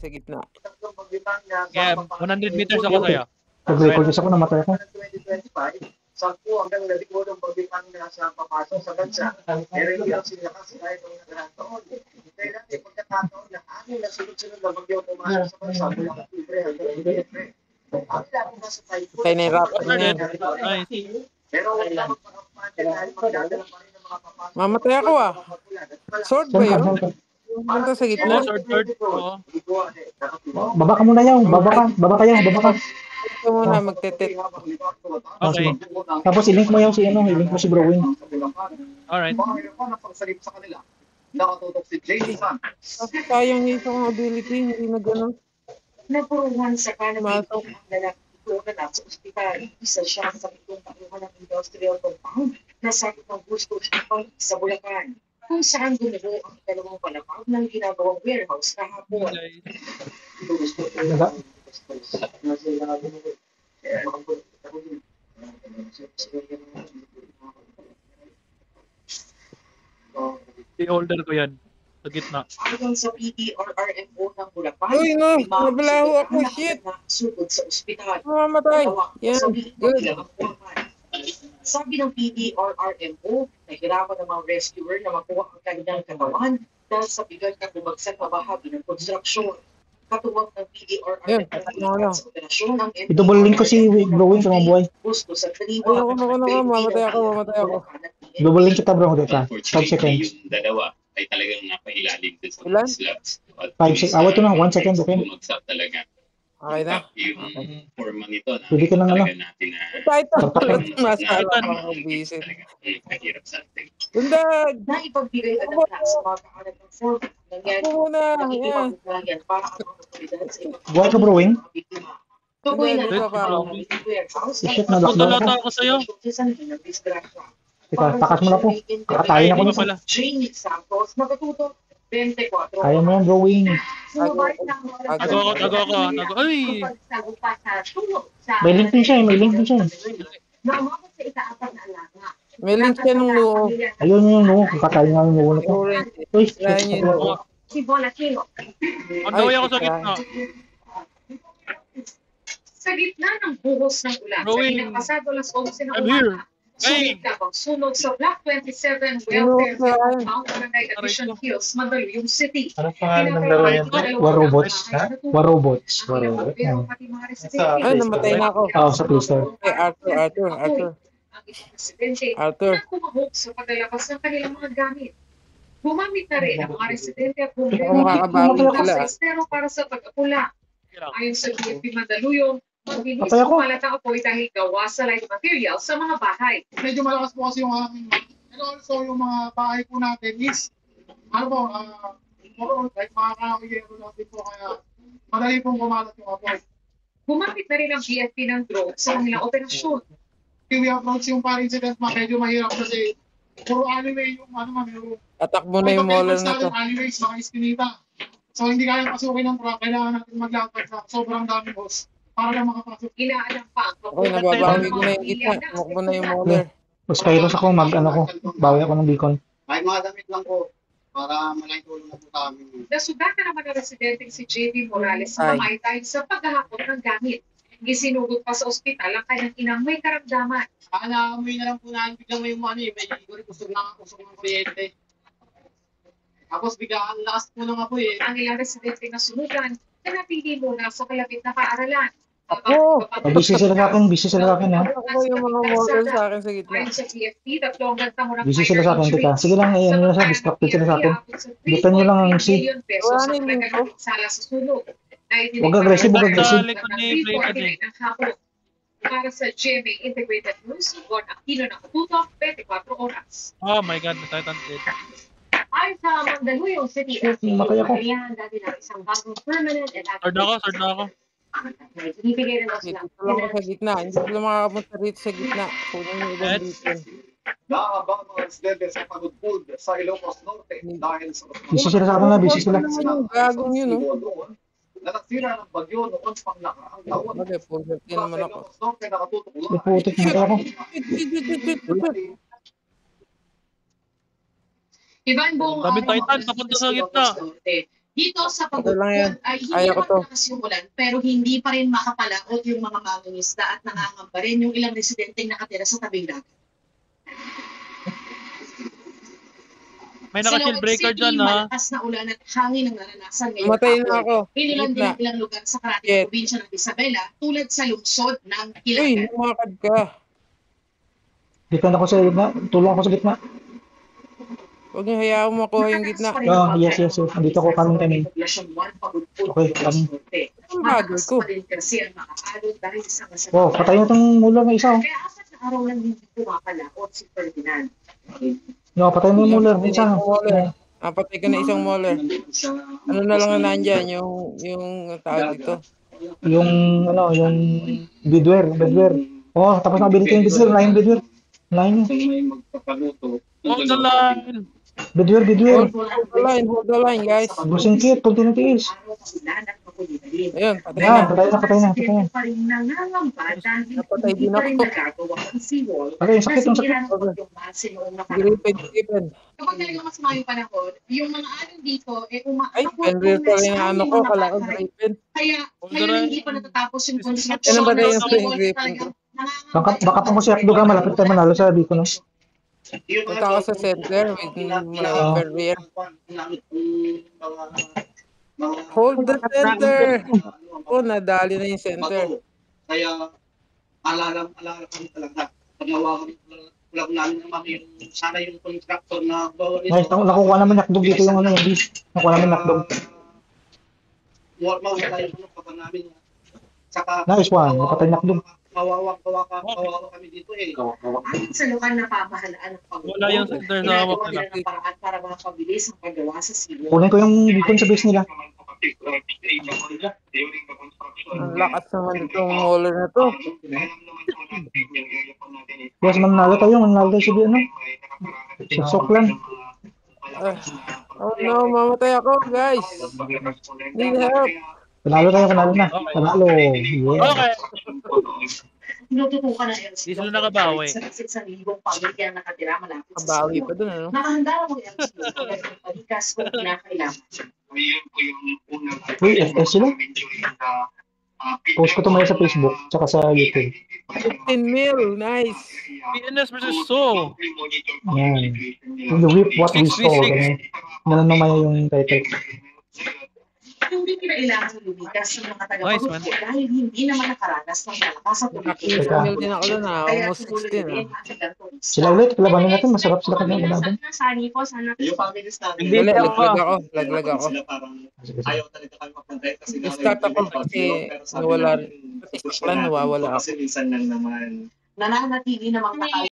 sa gitna. Yeah, 100 meters ako sa'yo. Pag-record ako, namatay ako. 2025, 10 hanggang 12 ang pagbitang na sa papasok sa bansa. Pero hindi lang sila kasi kahit ang nagarang taon. Kaya natin pagkakataon na amin na sunod-sunod na bagyo pumasok sa bansa mula Oktubre hanggang Nobyembre. Ang lahat nasa typhoon. Kaya na-rapper na yan. Pero wala magpapapante dahil magdadala pa rin ng mga papasok. Mamatay ako ah. Sword ba yun? Punta sa gitna. Sword. Oo. Baba ka muna yaw. Baba ka. Baba kayo. Baba ka. Ito muna magtetet. Okay. Tapos ilink mo yaw si ano. Ilink mo si Browing. Alright. Sa kanila. Nakatutok si J.D. Santos. Kasi sayang yung isang ability. Hindi na gano'n. Napuruhan sa kanabing Masok. ang lalaki na nasa ospital. Isa siya sa pitong pakuha ng industrial compound na sakit ng gusto sa Bulacan, kung saan gumuho ang dalawang palapag ng ginagawang warehouse kahapon. I-order ko yan. Sa gitna. Ayon sa PDRRMO ng Bulacan, Uy, no. 5 Nabalaho ako. ang Shit. sugod sa ospital. Mamatay. Yan. Good. Sabi ng PDRRMO, nahirapan ng mga rescuer na makuha ang kanilang katawan dahil sa bigat na bumagsak na bahagi ng konstruksyon. Katuwag ng Yan. PDRRMO sa operasyon ng Idouble link ko si Browing sa mga buhay. gusto sa Ay, ako. Mamatay ako. Double link kita bro. Dito. 5 seconds. Yung dalawa ay talagang napailalim din sa Ilan? slabs. 5 seconds. Awat to na. 1 second. Okay. Bumagsak talaga. Okay na. Yung forma nito na Pwede ka ng ano? talaga natin na Kahit ang Sarap. masarap ako visit. kahirap sa ating. Ganda. na ipagbigay ang lahat sa mga kaanak ng form nangyari Ako muna. Yan. nakikipagugnayan para ang mga otoridad sa iba't Buhay ka Browing. biktima. Tuloy na Dito lang pa. ang mga warehouse Shit na Punta lockdown lata ka. ako sa'yo. sa sanhin ng disgrasya. Teka, takas mo na po. Kakatayin ako Ay, nito. pala. Jamie Santos, nakatutok 24 Kaya mo yan Browing. Tago ako. Ay! May link din siya eh. May link din siya eh. Naumabot sa ika-apat na alaga. May link siya nung loob. Ayun yun no. Kakatayin nga yung ulo ko. Orange. Uy, Kaya shit. niya yun. Si Bonachino. Magdaway ako sa gitna. Sa gitna ng buhos ng ulan, sa Rowing. ilang pasado alas 11 ng I'm here. umaga, sulit na pagsunod sa Block 27 Ano Welfare ba? Compound, Barangay Admission Hills, Mandaluyong City. Anong pangalan ng laro yan? War Robots? War Robots. War Robots. Ay, namatay na ako. Oo, sa Play Store. Eh, Arthur. Ang isang residente Arthur. na kumahog sa paglalabas ng kanilang mga gamit. Gumamit na rin ang mga residente at Ako bumbero makakabawi sila. sa estero para sa pag-apula. Ayon sa BFP Mandaluyong, mabilis Patay ako. kumalat ang apoy dahil gawa sa light material sa mga bahay. Medyo malakas po kasi yung aming and also yung mga bahay po natin is ano po, like mga kakawiyero natin po kaya madali pong kumalat yung apoy. Gumamit na rin ang BFP ng drone sa kanilang operasyon. We approach yung par incident medyo mahirap kasi puro anime yung yung Atakbo na yung maulan na to. Anyways, mga iskinita. So hindi kaya pasukin ng truck, kailangan natin maglakad sa sobrang daming hose para lang makapasok. Inaalam pa ang Okay, nababawi ko na yung gitna. Tumakbo na yung maulan. Mas Kairos ako, ano ko. Bawi ako ng beacon. Ay, mga damit lang po para malaking tulong na po sa amin. Nasugatan naman ang residenteng si JB Morales sa Ay. kamay dahil sa paghahakot ng gamit. Gisinugod pa sa ospital ang kanyang inang may karamdaman. Naamoy na lang po namin biglang may may usog ng kuryente. Tapos biglaan lakas po ng apoy eh. Ang ilang residente na sunugan, nanatili muna sa kalapit na paaralan. Ako! Busy sila sa akin ha. Ako yung mga maulan sa akin sa gitna. Ayon sa PFP, tatlong gantang murang Busy sila sa akin, teka. Sige lang, ano na sa distracted sila sa akin. Dito nyo lang ang si. Wala na yung link ko. Sala sa sunog. Huwag aggressive, huwag aggressive. Para sa GMA Integrated News, Bon Aquino na katutok, 24 oras. Oh my God, Titan dead. Ay sa Mandaluyong City, Matay ako. dati ng isang bagong permanent Sword na ako. Ibigay rin daw sila. Dito lang ako sa gitna. Hindi sila makakapunta dito sa gitna. Kunin yung ibang dito. Nakakabang mga residente sa pagudpud sa Ilocos Norte dahil sa Busy sila sa akin na, busy sila. Yung gagong yun, no? na nagsira ng bagyo noon pang nakaraang taon. Bagay, pulsar din naman ako. Ilocos Norte nakatutok lang. Puputik na ako. Iba ang buong Dami Titan, papunta sa gitna. Dito sa Okay lang yan. pagbubuod ay hindi Kaya ko naman to. malakas yung ulan, pero hindi pa rin makapalaot yung mga mangingisda at nangangamba rin yung ilang residenteng nakatira sa tabing dagat. May Sa naka-shield Loob breaker City, dyan, ha? malakas na ulan at hangin ang naranasan ngayong Matay na hapon. ako. Inilan din Gitna. ang ilang lugar sa karating Shit. probinsya ng Isabela tulad sa lungsod ng Uy, Kilangan. lumakad ka. Depende ako sa gitna. Tulong ako sa gitna. Huwag niyo hayaan mo makuha yung gitna. Yes. Andito ako kami. Okay, kami. Ang bagal ko. Oh, patay na itong mula na isa. Oh. Kaya apat na araw lang hindi pumapalaot si Ferdinand. No, patay mo yung mula. Isa. Patay ka na isang molar. Ano na lang na nandyan, yung tawag dito. Yung bidware. Oh, tapos nakabili ko yung bidware. Line bidware. Line yun. On the line! Bidware. Hold the line, guys. Busing kit, kung tinitiis. Ayun, patay Yan, na. patay na. Napatay din ako. Okay, sakit. Griped. Kapag talaga masama yung panahon, yung mga alon dito, Ay, Fenrir pa rin ang ano ko, kala ko griped. Kaya hindi pa natatapos yung construction. Ano ba na yung ng griped ko? Baka pang si Akdo ka, malapit tayo manalo sa Bicol. No? Punta ako sa center with Fenrir. Hold the center! Oh, nadali na yung center. Kaya, alala kami talaga. Pagnawa kami lang namin naman yung, sana yung contractor na bawa Nice, nakukuha naman nakdog dito yung yung beef. Nakuha namin nakdog. Mawala yung pagka namin. Saka, Nice one, napatay nakdog. kawawa kami dito eh. Ayon sa lokal na pamahalaan ng Pangulo, Wala yung center sa hawak ginagawa nila. nila ng paraan para makapabilis ang paggawa sa seawall. Kunin ko yung beacon sa base nila. Ang lakas naman itong molar na to. Yes, manalo tayo sa ano? Sa Soklan. Oh no, mamatay ako, guys. Need help. Panalo na. Panalo. Yeah. Okay. Tinututukan ng LC. Di sila nakabawi. Sa libong pamilya ang nakatira malapit sa Kabawi seawall. pa dun, ano? Nakahanda ang mga LC para ng palikas kung kinakailangan. Uy, FS sila. Post ko ito maya sa Facebook, tsaka sa YouTube. 15 mil, nice. PNS versus So. Yan. The Whip What We Saw. Ganun naman yung title. Hindi kinailangan lumikas ng mga Nice, taga-pagod man. dahil hindi naman nakaranas ng malakas sa tubig. 15 mil din ako dun, ha? Kaya Almost 16, ha? Sila ulit, kalabanin natin. Masarap sila kanyang laban. Sani po, sana. Yung families natin. Hindi Wala, ako. laglag ako. Sila parang ayaw talaga kami mag-contact kasi Start ako kasi nawala. Pati sa plan, nawawala ako. Kasi minsan lang naman Nananatili namang